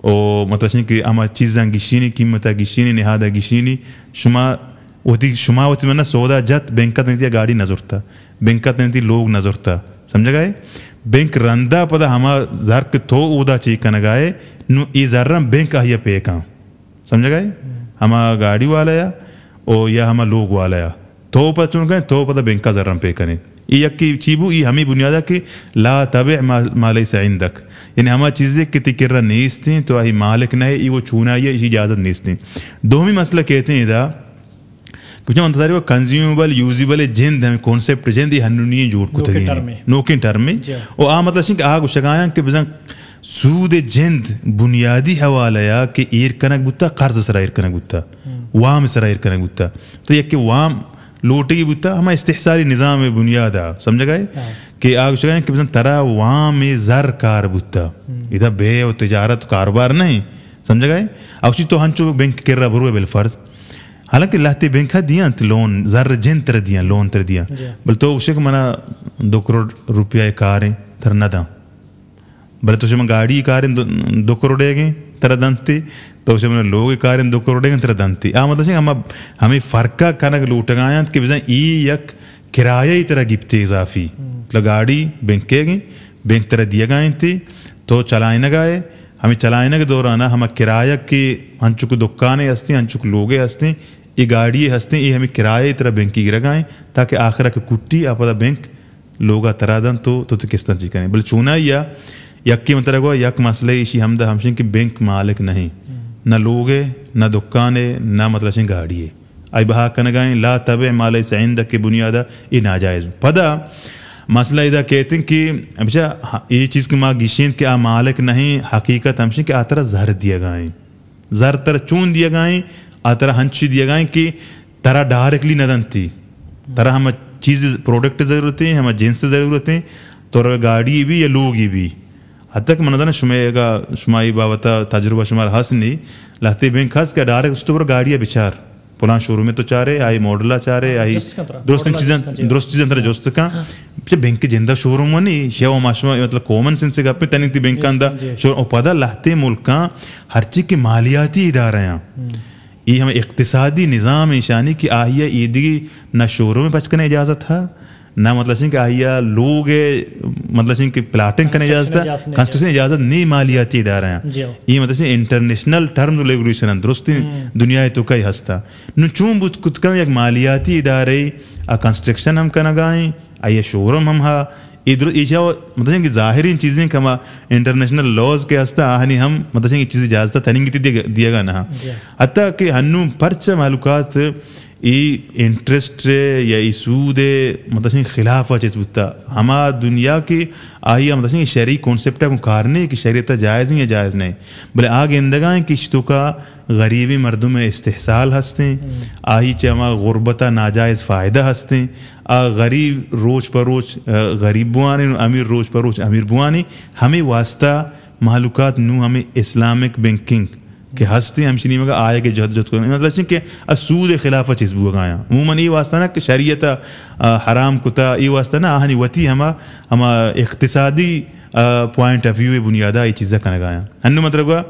او مطلب کہ اما چیزاں گشینی قیمتہ گشینی نہادہ گشینی شما وتی من سودا جت بینکت نتی گاڑی نظرتا بینکت نتی لوگ نظرتا سمجھ گئے بینک رندا پدا ہما زرک تو اودا چی کنگائے نو ای زرم بینک آہیا پے کام سمجھ گئے ہما گاڑی والا یا او یا ہما لوگ والا یا تو پدا چون گئے تو پدا بینک کا زرم پے کریں ای یکی چیبو ای ہمیں بنیادہ کہ لا تبع ما لیس عندک یعنی ہما چیزیں کہ تکرہ نیستیں تو آہی مالک نہ ہے ای وہ چونائی ہے اسی اجازت نیستیں دومی مسئلہ کہتے ہیں ادا کچھ منتظر وہ کنزیومیبل یوزیبل جند ہمیں کونسپٹ جند یہ ہنونی جوڑ کو تگی نوکن ٹرم میں او آ مطلب شنک آگو شکایاں کہ بزن سود جند بنیادی حوالہ یا کہ ایر کنک بوتا قرض سرا ایر کنک بوتا وام سرا ایر کنک بوتا تو یک کہ وام لوٹی بوتا ہما استحصالی نظام بنیادہ سمجھ گئے کہ آگو شکایاں کہ بزن ترا وام زر کار بوتا ادھا بے و تجارت کاروبار نہیں سمجھ گئے اوشی تو ہنچو بینک کر رہا بروے بالفرض حالانکہ لاتے بینک ہا دیاں لون زر جن تر دیاں لون تر دیاں بل تو اسے کہ منا 2 کروڑ روپیہ کاریں تر نہ داں بل تو اسے میں گاڑی کاریں 2 کروڑے گئیں تر دانتی تو اسے میں لوگ کاریں 2 کروڑے گئیں تر دانتی مطلب سے ہمیں فرقہ کنک لوٹ گایاں کہ بزن ای یک کرایہ ہی طرح گپتے اضافی مطلب گاڑی بینک کے گئیں بینک طرح دیا گائیں تھی تو چلائیں نہ گائے ہمیں چلائنے کے دوران ہم کرایہ کے ہنچک دکانیں ہستے ہنچک لوگے ہستے یہ گاڑی ہستے یہ ہمیں کرایہ طرح بینک کی گرگائیں تاکہ آخرہ کے کٹی آپ بینک لوگا ترادن تو کس طرح چی کریں بل چونا یا یک کی مطلب ہوا یک مسئلہ اسی ہمدہ ہمشن کہ بینک مالک نہیں نہ لوگے نہ دکانے نہ مطلب شن گاڑی ہے آئی بہا کنگائیں لا تبع ما لیس عندک کے بنیادہ یہ ناجائز پدا مسئلہ ادا کہتے ہیں کہ ابچہ یہ چیز کہ ماں گشین کہ آ مالک نہیں حقیقت ہمشن کہ آترہ زہر دیا گائیں زہر ترہ چون دیا گائیں آترہ ہنچی دیا گائیں کہ ترہ ڈائریکٹلی ندن تھی ترہ ہم چیز پروڈکٹ ضرورتیں ہم جنس ضرورتیں تو گاڑی بھی یا لوگی بھی حتی کہ منظر شمائی باوتا تجربہ شمار حس نہیں لہتے بینک حس کہ ڈائریکٹ اس تو پر گاڑی بچار پلان شروع میں تو چارے آئی موڈلہ چارے آئی درست چیزیں ترہ جوست کا بینک کے جندہ شوروم ونی یا وہ معاشمہ مطلب کومن سنس سے گپے تنی تھی بینک کا اندہ شوروم اور پدا لہتے ملکاں ہر چیز کے مالیاتی ادارہ ہیں یہ ہمیں اقتصادی نظام انشانی کی آہیہ ایدگی نہ شوروم میں پچکنے اجازت تھا نہ مطلب سن کہ آہیہ لوگ مطلب سن کہ پلاٹنگ کرنے اجازت تھا کانسٹیٹیوشن اجازت نہیں مالیاتی ادارہ ہیں یہ مطلب سن انٹرنیشنل ٹرم ریگولیشن درستی دنیا تو کئی ہستا نو چون بود کت کم یک مالیاتی ادارے کنسٹرکشن ہم کنگائیں آئیے شوروم ہم ہاں ادھر ایجا مطلب کہ ظاہری چیزیں کما انٹرنیشنل لاز کے ہستا آہنی ہم مطلب کہ چیزیں اجازت تنگی دیا گا نہ حتیٰ کہ ہنو پرچہ معلومات ای انٹرسٹ یا ای سود مطلب خلاف چیز بتا ہما دنیا کی آئی مطلب شہری کانسیپٹ کو کارنے کہ شریعت جائز نہیں یا جائز نہیں بلے آگے اندگاہیں کشتوں کا غریبی مردوں میں استحصال ہستیں آئی چاہما غربتہ ناجائز فائدہ ہستیں غریب روز پر روز غریب بوانے امیر روز پر روز امیر بوانے ہمیں واسطہ معلومات نو ہمیں اسلامک بینکنگ کہ ہستے ہم شنی مگا آئے کہ جہد کرنے مطلب کہ سود خلافہ چیز بو گایا عموماً یہ واسطہ نا کہ شریعت حرام کتا یہ واسطہ نا آہنی وطی ہما اقتصادی پوائنٹ آف ویو بنیادہ یہ چیزیں کنے گایا ہنو مطلب گا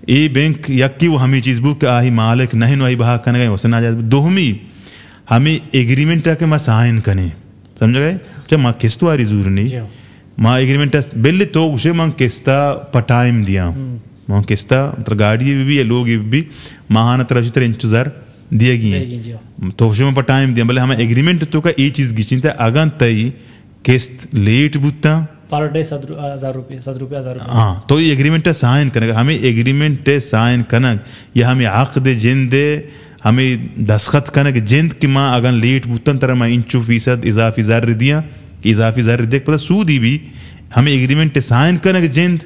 یہ بینک یکی وہ ہمیں چیز بو کہ آہی مالک نہیں نو آئی بہا کنے گئے واسطہ ناجائز دوہمی ہمیں ایگریمنٹ کہ ماں سائن کنے سمجھ گئے چاہ ماں کستو آری زور نہیں ماں ایگریمنٹ بلے تو اسے ماں کستا پٹائم دیا ماں کستا مطلب گاڑی بھی یا لوگ بھی ماہانہ طرف طرح انتظار دیا گئی ہیں تو اسے ماں پٹائم دیا بلے ہمیں ایگریمنٹ تو کا یہ چیز گیچیں تھا اگان تائی کست لیٹ بوتا پر ڈے 1,000 روپیہ ہاں تو یہ ایگریمنٹ سائن کرنے گا ہمیں ایگریمنٹ سائن کرنے یا ہمیں عقد جند ہمیں دستخط کرنے کہ جند کی ماں اگان لیٹ بوتن طرح ماں انچو فیصد اضافی زر دیا کہ اضافی زر دیکھ پتا سودی بھی ہمیں ایگریمنٹ سائن کرنے کہ جند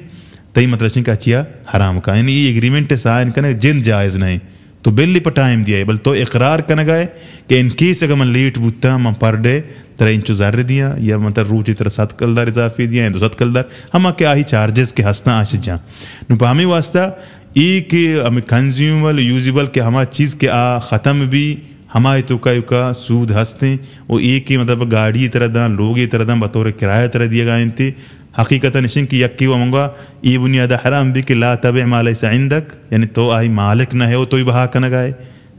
تئی مطلب چن کا چیا حرام کا یعنی یہ ایگریمنٹ سائن کرنے جند جائز نہیں تو بلی پر ٹائم دیا ہے بل تو اقرار کرنے گئے کہ ان کیس اگر من لیٹ بوتا من پر ڈے ترہ انچو زر دیا یا مطلب روچی طرح 7 کلدار اضافی دیا یا 2 کلدار ہم کے آہی چارجز کے ہستا آشت جاں نو پا ہمیں واسطہ ای کہ ہمیں کنزیومل یوزیبل کہ ہما چیز کے ختم بھی ہمارے تو کا سود ہستے وہ ایک ہی مطلب گاڑی طرح داں لوگ طرح داں بطور کرایہ طرح دیا گئے تھے حقیقتا نشین کی یکی و منگا ای بنیاد حرام بھی کہ لا تبع ما لیس عندک یعنی تو آئی مالک نہ ہے وہ تو ہی بہا کنگ آئے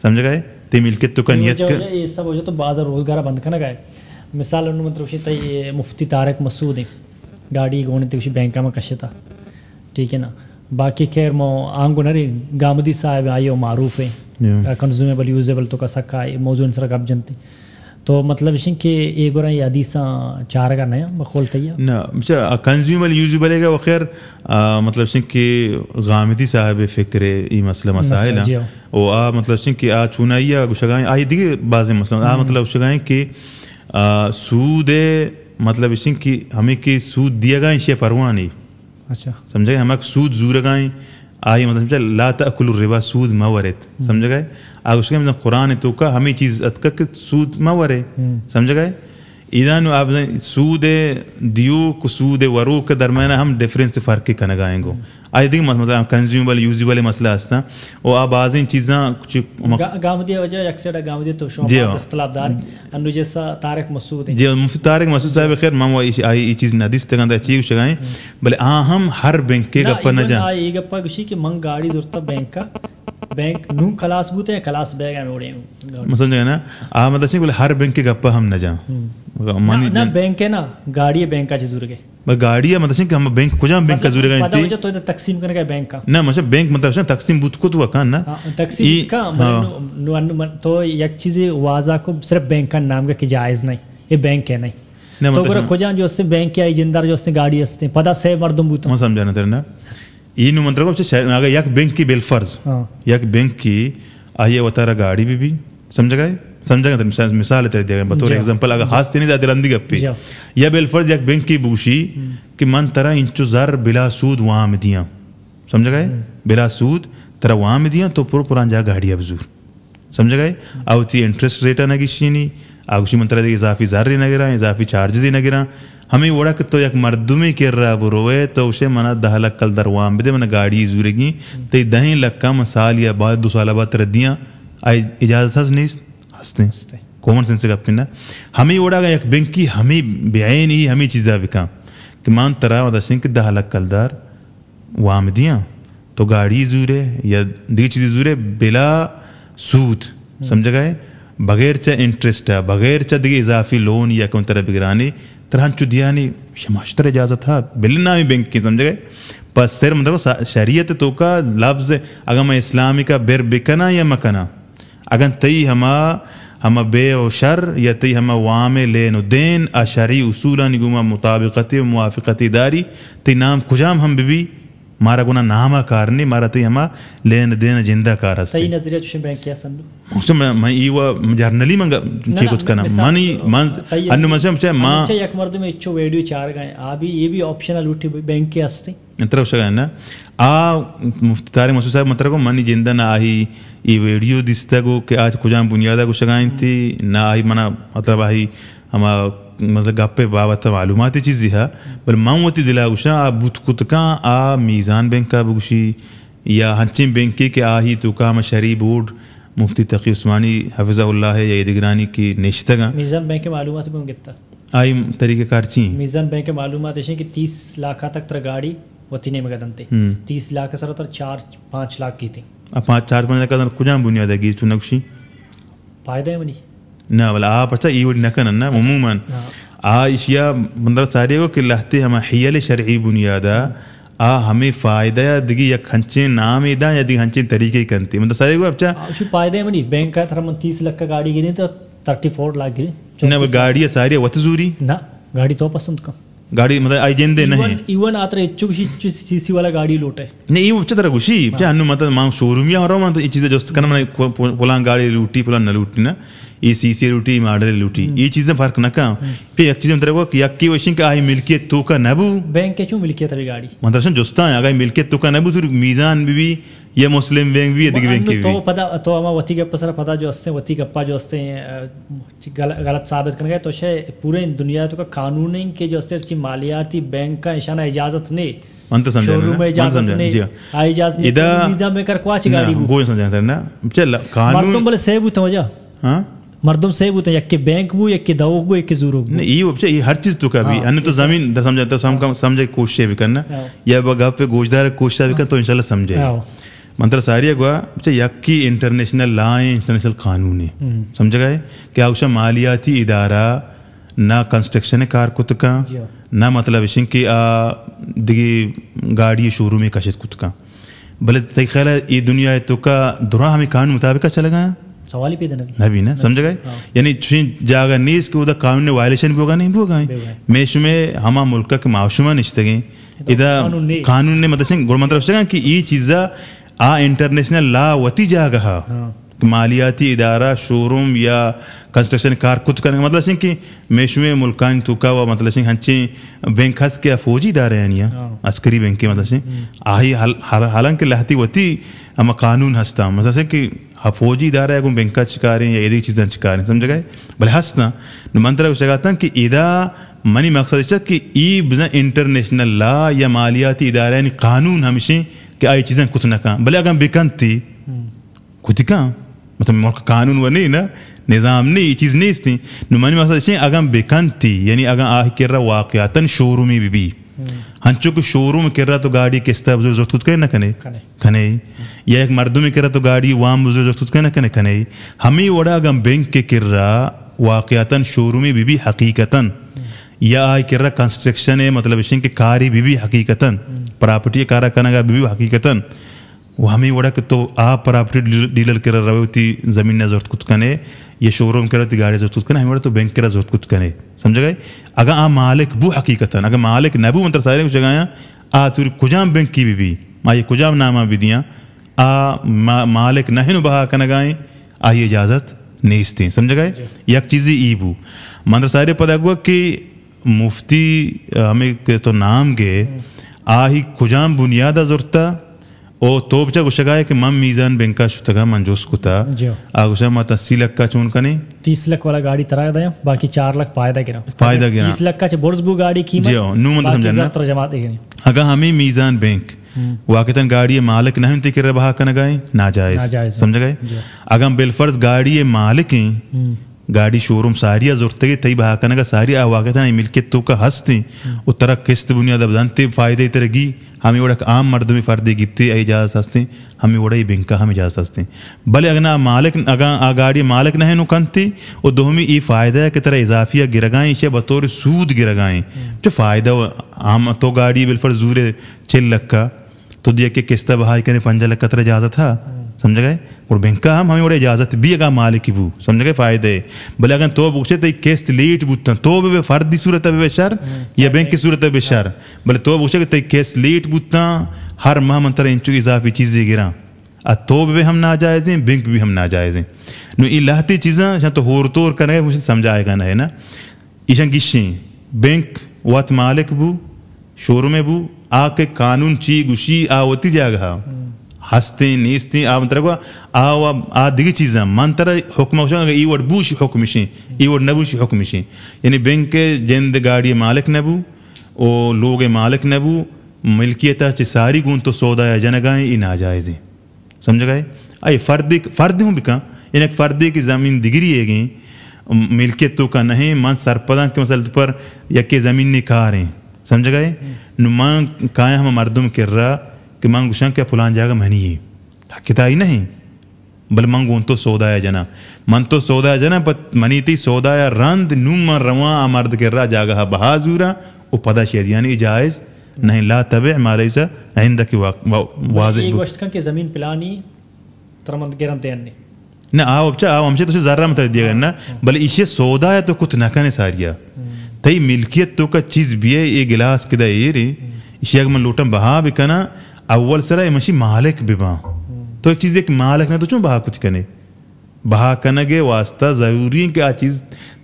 سمجھ گئے تی ملکیت تو کا نیت کر یہ سب ہو جائے تو بعض روزگار بند کنگ آئے مثال انہوں مطلب اسی تی مفتی طارق مسعود ہیں گاڑی گونے تی اسی بینکا میں کشتا ٹھیک ہے نا باقی خیر مو آنگو نری گامدی صاحب آئی وہ معروف ہیں کنزومیبل یوزیبل تو کا سکا ہے موضوع انسر کب جنتی تو مطلب اسی کہ ایک اور یہ حدیثاں چار کا نیا بخول تیا نا کنزیومبل یوزیبل ہے گا وہ خیر مطلب اسی کہ غامدی صاحب فکر ای مسئلہ مسائل ہیں او مطلب اسی کہ چونائی گشگائیں آئی دیگه بعض مسئلہ مطلب گشگائیں کہ سود مطلب اسی کہ ہمیں کہ سود دیا گائیں شے پرواہ نہیں اچھا سمجھ گئے ہمیں سود زور گائیں آئی مطلب لا تأکل الربا سود مورت سمجھ گئے آگ اس کے مطلب قرآن تو کا ہمیں چیز اتکا کہ سود مورے سمجھ گئے ایدانو آپ سود دیو کو سود ورو کے درمیان ہم ڈیفرنس فرق کے کنگائیں گو آئی دیکھ مطلب کنزیومبل یوزیبل مسئلہ ہستا وہ آپ بعضیں چیزاں گامدی وجہ یکسر گامدی تو شما بعض اختلاف دار انو جیسا طارق مسعود ہیں جی مفتی طارق مسعود صاحب خیر ماں وہ آئی یہ چیز ندیس تکان دا چیز شگائیں بلے ہم ہر بینک کے گپا نہ جان آئی گپا گوشی کہ من گاڑی ضرورتا بینک کا بینک نو کلاس بوتے ہیں کلاس بیگ ہیں اوڑے ہیں مثلا جو ہے نا مطلب سے ہر بینک کے گپا ہم نہ جان نا بینک ہے نا گاڑی بینک کا چیز گئے گاڑی ہے مطلب کہ ہم بینک کجا بینک کا ضرورت ہے پتہ تو تقسیم کرنے کا بینک کا نہ مطلب بینک مطلب تقسیم بوت کو تو کان نا تقسیم کا تو ایک چیز واضح کو صرف بینک کا نام کا کہ جائز نہیں یہ بینک ہے نہیں تو اگر کجا جو اس سے بینک کی جندر جو اس نے گاڑی ہستے پتہ سے مردم بوتا میں سمجھانا تیرے نا یہ نو مطلب اگر یک بینک کی بالفرض یک بینک کی آئیے وطارہ گاڑی بھی سمجھ گئے سمجھا گا مثال تیرے دیا گا بطور ایگزامپل اگر خاص تینی دا دلندی گپی یا بالفرض یک بینک کی بوشی کہ من ترہ انچو زر بلا سود وہاں دیاں سمجھ گئے بلا سود ترہ وہاں دیاں تو پران جا گاڑی ابزور سمجھ گئے او تی انٹرسٹ ریٹا نگی شینی آگوشی من ترہ دیکھ اضافی زر نہ گرا اضافی چارجز نہ گرا ہمیں وڑا کہ تو یک مردمی کر رہا بروے تو اسے منا 10 لکھ کل دروان بدے منا گاڑی زورے گی تی 10 لکھ کا مسال یا بعد 2 سالہ بعد تردیاں آئی اجازت ہز نہیں ہستے کامن سینس کا پنڈا ہمیں وڑا گا یک بینک کی ہمیں بیعین ہی ہمیں چیزیں بکا کہ مان ترہ ودا سنگ کہ 10 لکھ کل دار وام دیاں تو گاڑی زورے یا دیگر چیزیں زورے بلا سود سمجھ گئے بغیر چا انٹرسٹ ہے بغیر چا دیگر اضافی لون یا کون طرح بگرانی ترہن چو دیانی شماشتر اجازت تھا بلنا ہمیں بینک کی سمجھ گئے پس سر مطلب شریعت تو کا لفظ اگر میں اسلامی کا بیر بکنا یا مکنا اگر تی ہما بے و شر یا تی ہما وام لین و دین اشاری اصولا نگوما مطابقتی و موافقتی داری تی نام کجام ہم بھی مارا گنا نامہ کارنی مارا تی ہما لین دین جندہ کار ہستے صحیح نظریہ چوشن بینک کیا سنو مقصد میں ایوہ جرنلی منگا چی کچھ کنا منی انو مجھے ماں یک مرد میں اچھو ویڈیو چار گئے آبی یہ بھی آپشنل اٹھی بینک کے ہستے طرف سے گئے نا مفتی طارق مسعود صاحب مطلب کو منی جندہ نہ آئی یہ ویڈیو دستا کو کہ آج کجام بنیادہ کو شگائیں تھی نہ آئی منا مطلب آئی ہما مطلب گپے بابت معلوماتی چیزی ہے بل مانوتی دلا گوشا آ بوت کتکاں آ میزان بینک کا بگوشی یا ہنچین بینکی کے آہی تو کام شرعی بورڈ مفتی تقی عثمانی حفظہ اللہ ہے یا عیدگرانی کی نشتگاں میزان بینک کے معلومات میں گتا آئی طریقہ کار چین میزان بینک کے معلومات ہے کہ 30 لاکھ تک تر گاڑی وتی نے مگدن تھے 30 لاکھ سر تر 4-5 لاکھ کی تھی اب 4-5 لاکھ کا کجام بنیاد ہے گی چونکشی فائدہ ہے منی نہ بلا آپ اچھا یہ وڈ نکن نا عموماً اشیاء مطلب ساری کو کہ لہتے ہمیں حیل شرعی بنیادہ ہمیں فائدہ یا دیگی یا کھنچے نام دا یا دیگی کھنچے طریقے کنتی مطلب ساری کو اچھا اسی فائدہ ہے منی بینک کا تھرا من 30 لاکھ کا گاڑی گریں تو 34 لاکھ گریں نہ گاڑی ساری وطزوری نہ گاڑی تو پسند کا گاڑی مطلب آئی جندے نہیں ایون آتر اچھو کسی سی سی والا گاڑی لوٹے نہیں یہ اچھا طرح گوشی انو مطلب ماں شورومیا ہو رہا ہوں یہ چیزیں جو کرنا میں پلان گاڑی لوٹی پلان نہ لوٹی نا یہ سی سی لوٹی ماڈل لوٹی یہ چیزیں فرق نہ کام پھر ایک چیزیں مطلب کہ یکی وشن کا آئی ملکیت تو کا نبو بینک کے چوں ملکیت ہے گاڑی مطلب جوستا ہے اگر ملکیت تو کا نبو تو میزان بھی یہ مسلم بینک بھی دیگر بینک بھی تو پتہ تو ہما وتی گپا سر پتہ جو ہستے وتی گپا جو ہستے غلط ثابت کرنے گئے تو شے پورے دنیا تو کا قانون ہے کہ جو ہستے چی مالیاتی بینک کا اشانہ اجازت نہیں انت سمجھا نا اجازت نہیں آئی اجازت نہیں نظام میں کر کواچ گاڑی گوئی سمجھا نا چل قانون مردم بلے سیبو تو وجہ ہاں مردم سے بوتے یک کے بینک بو یک کے دوغ بو یک کے زورو بو نہیں یہ ہر چیز تو کا بھی ان تو زمین سمجھاتا ہم کا سمجھے کوشش بھی کرنا یا گاہ پہ گوشدار کوشش بھی کرنا تو انشاءاللہ سمجھے منتر ساری گوا یک کی انٹرنیشنل لا ہے انٹرنیشنل قانون ہے سمجھ گئے کہ اوشا مالیاتی ادارہ نہ کنسٹرکشن کار کت کا نہ مطلب اشن کی دگی گاڑی شو روم کشت کت کا بلے تی خیال ہے یہ دنیا تو کا درا ہمیں قانون مطابق چلا گیا سوالی پیدا نبی نا سمجھ گئے یعنی جاگا نیز کہ ادھا قانون وائلیشن بھی ہوگا نہیں بھی ہوگا میش میں ہما ملکہ کے معاشمہ نشتے گئے ادھا قانون نے مطلب گوڑ مطلب شکا کہ یہ چیزا انٹرنیشنل لا وتی جاگا مالیاتی ادارہ شو روم یا کنسٹرکشن کار خود کرنے کا مطلب کہ میشوے ملکان تو کا وہ مطلب ہنچیں بینک ہنس کے فوجی ادارے ہیں یا عسکری بینک کے مطلب آہی حالانکہ لہتی وتی ہم قانون ہستا مطلب کہ فوجی ادارہ ہے کوئی بینکا چکاریں یا ایدی چیزیں چکاریں سمجھ گئے بلے ہستا منترہ کو چکاتا کہ ادا منی مقصد اس کہ ای بزن انٹرنیشنل لا یا مالیاتی ادارہ یعنی قانون ہمیشہ کہ آئی چیزیں کچھ نہ کہاں بلے اگر بکن تھی کچھ کہاں مطلب ملک قانون و نہیں نا نظام نہیں یہ چیز نہیں اس تھی نمانی مقصد اس اگر بکن تھی یعنی اگر آہ کر رہا واقعاتاً شورومی بھی ہنچو کو شوروم کر رہا تو گاڑی کستا بزرگ زرد خود کرے نہ کنے یا ایک مردوں میں کر رہا تو گاڑی وام بزرگ زرد خود کرے نہ کنے ہمیں وڑا اگر بینک کے کر رہا واقعاتاً شورومی بھی حقیقتاً یا آئی کر رہا کنسٹرکشن ہے مطلب اس کہ کاری بھی حقیقتاً پراپرٹی کارا کنگا بھی حقیقتاً وہ ہمیں وڑا کہ تو آپ پراپرٹی ڈیلر کر رہا ہوتی زمین نے ضرورت کچھ کنے یہ شو روم کر رہا تھی گاڑی ضرورت کچھ کنے ہمیں وڑا تو بینک کر رہا ضرورت کچھ کنے سمجھ گئے اگر آپ مالک بو حقیقتاً اگر مالک نبو منتر سارے کچھ جگایا توری کجام بینک کی بھی یہ کجام نامہ بھی دیا مالک نہنو بہا کنگائیں یہ اجازت نیستیں سمجھ گئے یک چیزی ای بو منتر سارے پتہ گوا کہ مفتی ہمیں تو نام گئے آہی کجام بنیادہ ضرورتا او تو بچا گوشگائے کہ من میزان بینکا شتگا منجوس کتا آگوشا ما 80 لکھ کا چون کنے 30 لکھ والا گاڑی ترائے دیا باقی 4 لکھ پائدہ گرا 30 لکھ کا چھ برز بو گاڑی قیمت باقی زر ترجمات گرا اگر ہمیں میزان بینک واقعتاً گاڑی مالک نہیں تی کر رہا کنگائیں ناجائز سمجھ گئے اگر بالفرض گاڑی مالک ہیں گاڑی شوروم ساری ضرورت ہے تی بہا کنگا ساری واقعتاً ملکیت تو کا ہستے اترا قسط بنیاد بدانتے فائدے ترگی ہمیں وڑا عام مردمی فردی گفتے اجازت ہستے ہمیں وڑا ہی بینکا ہم اجازت ہستے بلے اگر مالک اگر گاڑی مالک نہ نو کنتے اور دومی ای فائدہ ہے کہ طرح اضافیہ گرگائیں اسے بطور سود گرگائیں جو فائدہ عام تو گاڑی بالفرض زور 6 لکھ کا تو دیا کہ قسط بہائی کرنے 5 لکھ کا طرح اجازت تھا سمجھ گئے اور بینکا ہمیں وڑا اجازت بھی اگر مالک بو سمجھ گئے فائدہ ہے بلے اگر تو بوچھے تو قسط لیٹ بوتا تو بھی فردی صورت ہے شر یا بینک کی صورت ہے شر بلے تو بوچھے کہ قسط لیٹ بوتا ہر ماہ منتر انچو اضافی چیزیں گرا تو بھی ہم ناجائز ہیں بینک بھی ہم ناجائز ہیں نو یہ لاہتی چیزاں شاہ تو ہور طور کرنے مجھے سمجھائے گا نا ایشان گشیں بینک وات مالک بو شوروم بو آ کے قانون چی گوشی آوتی جاگا ہستے نیستے منتر کو دیگی چیزاں منتر حکم ای وڑ بوش حکمشیں ای وڑ نبوش حکمشیں یعنی بینک جند گاڑی مالک نبو او لوگ مالک نبو ملکیتا چی ساری گون تو سودا یا جنگائیں ای ناجائز ہیں سمجھ گئے آئی فرد ہوں بکا یعنی ایک فردی کی زمین دگری ہے گئیں ملکیت تو کا نہیں من سرپداں کے مسئلہ پر یکی زمین نکار ہیں سمجھ گئے نو من کائیں ہم مردم کر رہا کہ من گوشاں کیا پلان جاگا منی ہے حقیقتائی نہیں بل من گون تو سودا ہے جنا من تو سودا ہے جنا پت منی تی سودا ہے رند نو من رواں مرد کر رہا جاگا بہا زورا او پدا شید یعنی جائز نہیں لا تبع ما لیسا عندك واضح یہ گوشت کن کہ زمین پلانی ترمند گرم تین نہیں نہ آو بچا آو ہمشہ تو سے ذرہ متعدد دیا گا نا بل اسے سودا ہے تو کچھ نہ کنے ساریا تئی ملکیت تو کا چیز بھی ہے یہ گلاس کدہ یہ رہی اسے اگر من لوٹم بہا بکنا اول سرہ مشی مالک ببا تو ایک چیز ایک مالک نہ تو چون بہا کچھ کنے بہا کنگے واسطہ ضروری ہے کہ آ چیز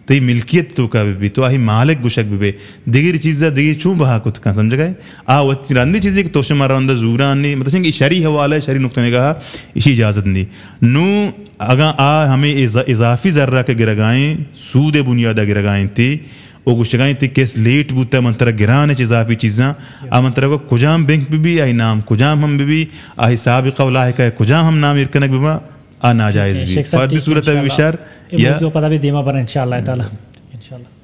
تی ملکیت تو کا بھی تو آہی مالک گوشک بھی دیگر چیزہ دیگر چون بہا کچھ کن سمجھ گئے وچی راندی چیزی کہ توشہ مراندہ زوران نہیں مطلب کہ شریع حوالہ ہے شریع نقطہ نے کہا اسی اجازت نہیں نو اگر ہمیں اضافی ذرہ کے گرگائیں سود بنیادہ گرگائیں تھی وہ گوشگائیں تھی کیس لیٹ بوتا منترہ گرانے چیز اضافی چیزاں منترہ کو کجام بینک بھی آئی نام کجام ہم بھی آئی سابقہ و لاحقہ کجام ہم نام ارکنک بھی ناجائز بھی فردی صورت ہے بشار موضوع پتہ بھی دیما پر انشاءاللہ تعالی انشاءاللہ.